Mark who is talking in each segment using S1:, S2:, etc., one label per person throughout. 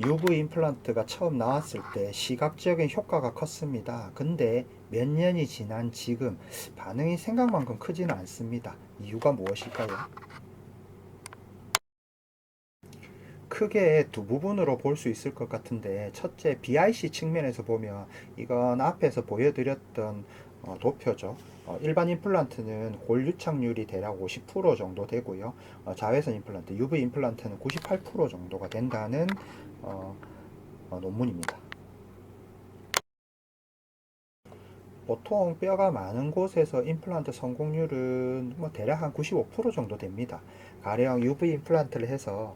S1: UV 임플란트가 처음 나왔을 때 시각적인 효과가 컸습니다. 근데 몇 년이 지난 지금 반응이 생각만큼 크지는 않습니다. 이유가 무엇일까요? 크게 두 부분으로 볼 수 있을 것 같은데, 첫째 BIC 측면에서 보면 이건 앞에서 보여드렸던 도표죠. 일반 임플란트는 골 유착률이 대략 50% 정도 되고요. 자외선 임플란트, UV 임플란트는 98% 정도가 된다는 어, 논문입니다. 보통 뼈가 많은 곳에서 임플란트 성공률은 대략 한 95% 정도 됩니다. 가령 UV 임플란트를 해서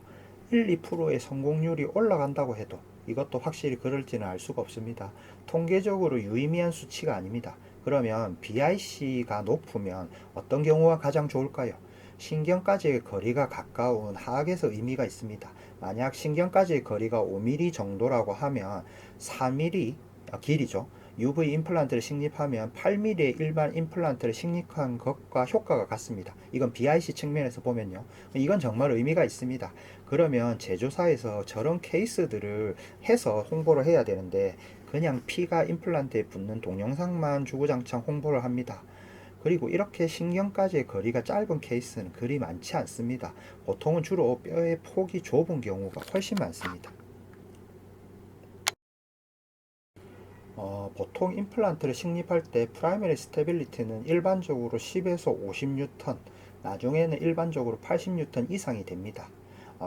S1: 1, 2%의 성공률이 올라간다고 해도 이것도 확실히 그럴지는 알 수가 없습니다. 통계적으로 유의미한 수치가 아닙니다. 그러면 BIC가 높으면 어떤 경우가 가장 좋을까요? 신경까지의 거리가 가까운 하악에서 의미가 있습니다. 만약 신경까지의 거리가 5mm 정도라고 하면 4mm 길이죠. UV 임플란트를 식립하면 8mm의 일반 임플란트를 식립한 것과 효과가 같습니다. 이건 BIC 측면에서 보면요. 이건 정말 의미가 있습니다. 그러면 제조사에서 저런 케이스들을 해서 홍보를 해야 되는데 그냥 피가 임플란트에 붙는 동영상만 주구장창 홍보를 합니다. 그리고 이렇게 신경까지의 거리가 짧은 케이스는 그리 많지 않습니다. 보통은 주로 뼈의 폭이 좁은 경우가 훨씬 많습니다. 보통 임플란트를 식립할 때 프라이머리 스테빌리티는 일반적으로 10에서 50N, 나중에는 일반적으로 80N 이상이 됩니다.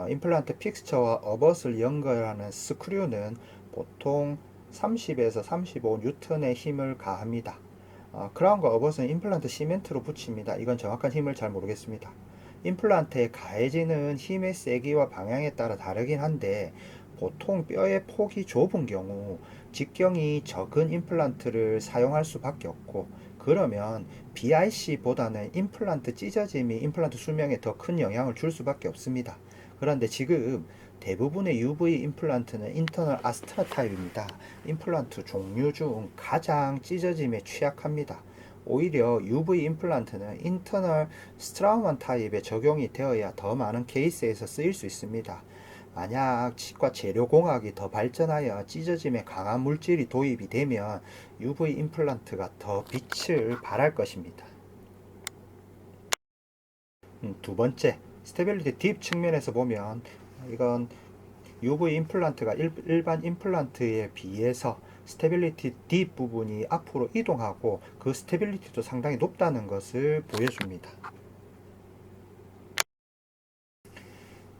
S1: 임플란트 픽스처와 어벗을 연결하는 스크류는 보통 30에서 35N의 힘을 가합니다. 크라운과 어벗은 임플란트 시멘트로 붙입니다. 이건 정확한 힘을 잘 모르겠습니다. 임플란트에 가해지는 힘의 세기와 방향에 따라 다르긴 한데 보통 뼈의 폭이 좁은 경우 직경이 적은 임플란트를 사용할 수밖에 없고, 그러면 BIC보다는 임플란트 찢어짐이 임플란트 수명에 더 큰 영향을 줄 수밖에 없습니다. 그런데 지금 대부분의 UV 임플란트는 인터널 아스트라 타입입니다. 임플란트 종류 중 가장 찢어짐에 취약합니다. 오히려 UV 임플란트는 인터널 스트라우만 타입에 적용이 되어야 더 많은 케이스에서 쓰일 수 있습니다. 만약 치과 재료공학이 더 발전하여 찢어짐에 강한 물질이 도입이 되면 UV 임플란트가 더 빛을 발할 것입니다. 두 번째, 스테빌리티 딥 측면에서 보면 이건 UV 임플란트가 일반 임플란트에 비해서 스테빌리티 딥 부분이 앞으로 이동하고 그 스테빌리티도 상당히 높다는 것을 보여줍니다.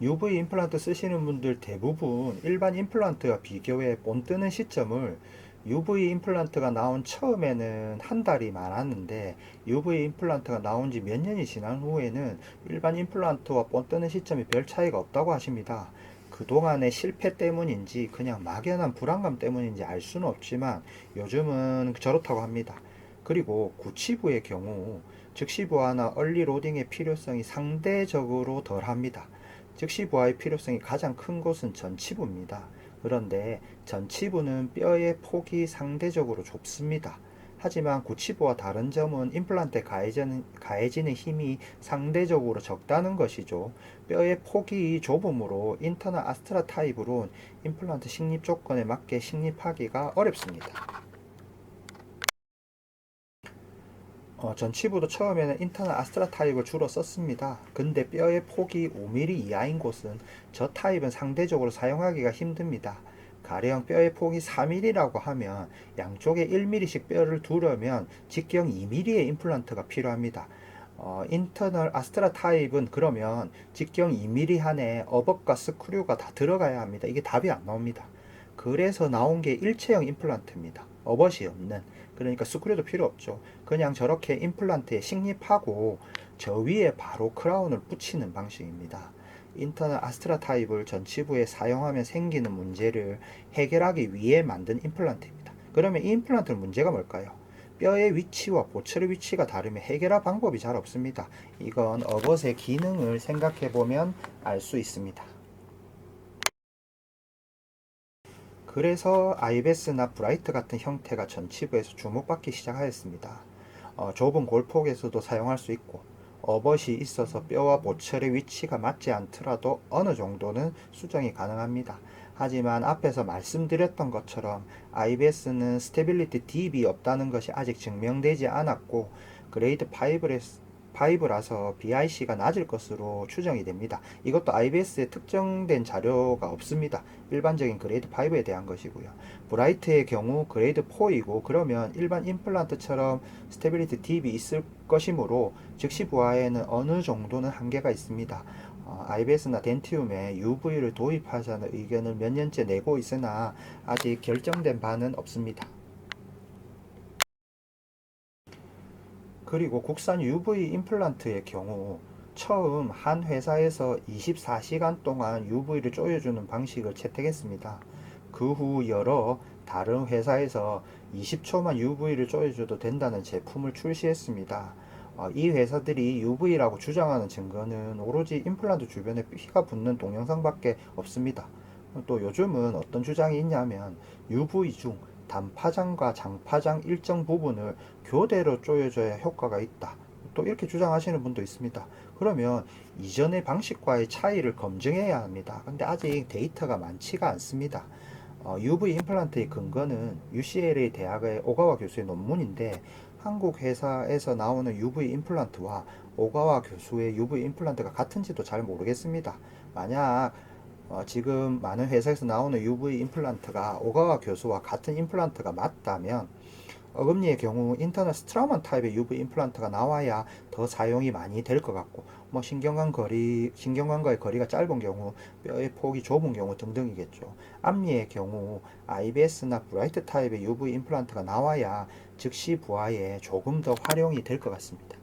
S1: UV 임플란트 쓰시는 분들 대부분 일반 임플란트와 비교해 본 뜨는 시점을 UV 임플란트가 나온 처음에는 한 달이 많았는데 UV 임플란트가 나온 지 몇 년이 지난 후에는 일반 임플란트와 본 뜨는 시점이 별 차이가 없다고 하십니다. 그동안의 실패 때문인지 그냥 막연한 불안감 때문인지 알 수는 없지만 요즘은 저렇다고 합니다. 그리고 구치부의 경우 즉시부하나 얼리 로딩의 필요성이 상대적으로 덜합니다. 즉시 부하의 필요성이 가장 큰 곳은 전치부입니다. 그런데 전치부는 뼈의 폭이 상대적으로 좁습니다. 하지만 구치부와 다른 점은 임플란트에 가해지는 힘이 상대적으로 적다는 것이죠. 뼈의 폭이 좁으므로 인터널 아스트라 타입으론 임플란트 식립 조건에 맞게 식립하기가 어렵습니다. 전치부도 처음에는 인터널 아스트라 타입을 주로 썼습니다. 근데 뼈의 폭이 5mm 이하인 곳은 저 타입은 상대적으로 사용하기가 힘듭니다. 가령 뼈의 폭이 4mm라고 하면 양쪽에 1mm씩 뼈를 두려면 직경 2mm의 임플란트가 필요합니다. 인터널 아스트라 타입은 그러면 직경 2mm 안에 어벗과 스크류가 다 들어가야 합니다. 이게 답이 안 나옵니다. 그래서 나온 게 일체형 임플란트입니다. 어벗이 없는. 그러니까 스크류도 필요 없죠. 그냥 저렇게 임플란트에 식립하고 저 위에 바로 크라운을 붙이는 방식입니다. 인터널 아스트라 타입을 전치부에 사용하면 생기는 문제를 해결하기 위해 만든 임플란트입니다. 그러면 이 임플란트의 문제가 뭘까요? 뼈의 위치와 보철의 위치가 다르면 해결할 방법이 잘 없습니다. 이건 어벗의 기능을 생각해 보면 알 수 있습니다. 그래서 아이베스나 브라이트 같은 형태가 전치부에서 주목받기 시작하였습니다. 좁은 골폭에서도 사용할 수 있고 어벗이 있어서 뼈와 보철의 위치가 맞지 않더라도 어느 정도는 수정이 가능합니다. 하지만 앞에서 말씀드렸던 것처럼 IBS는 스테빌리티 딥이 없다는 것이 아직 증명되지 않았고 그레이드 5라서 BIC가 낮을 것으로 추정이 됩니다. 이것도 IBS에 특정된 자료가 없습니다. 일반적인 그레이드 5에 대한 것이고요. 브라이트의 경우 그레이드 4이고 그러면 일반 임플란트처럼 스테빌리티 딥이 있을 것이므로 즉시 부하에는 어느 정도는 한계가 있습니다. IBS나 덴티움에 UV를 도입하자는 의견을 몇 년째 내고 있으나 아직 결정된 바는 없습니다. 그리고 국산 UV 임플란트의 경우 처음 한 회사에서 24시간 동안 UV를 쪼여주는 방식을 채택했습니다. 그 후 여러 다른 회사에서 20초만 UV를 쪼여줘도 된다는 제품을 출시했습니다. 이 회사들이 UV라고 주장하는 증거는 오로지 임플란트 주변에 피가 붙는 동영상밖에 없습니다. 또 요즘은 어떤 주장이 있냐면 UV 중 단파장과 장파장 일정 부분을 교대로 쪼여줘야 효과가 있다. 또 이렇게 주장하시는 분도 있습니다. 그러면 이전의 방식과의 차이를 검증해야 합니다. 근데 아직 데이터가 많지가 않습니다. UV 임플란트의 근거는 UCLA 대학의 오가와 교수의 논문인데 한국 회사에서 나오는 UV 임플란트와 오가와 교수의 UV 임플란트가 같은지도 잘 모르겠습니다. 만약 지금 많은 회사에서 나오는 UV 임플란트가 오가와 교수와 같은 임플란트가 맞다면 어금니의 경우 인터널 스트라우먼 타입의 UV 임플란트가 나와야 더 사용이 많이 될 것 같고 뭐 신경관과의 거리가 짧은 경우 뼈의 폭이 좁은 경우 등등이겠죠. 앞니의 경우 IBS나 브라이트 타입의 UV 임플란트가 나와야 즉시 부하에 조금 더 활용이 될 것 같습니다.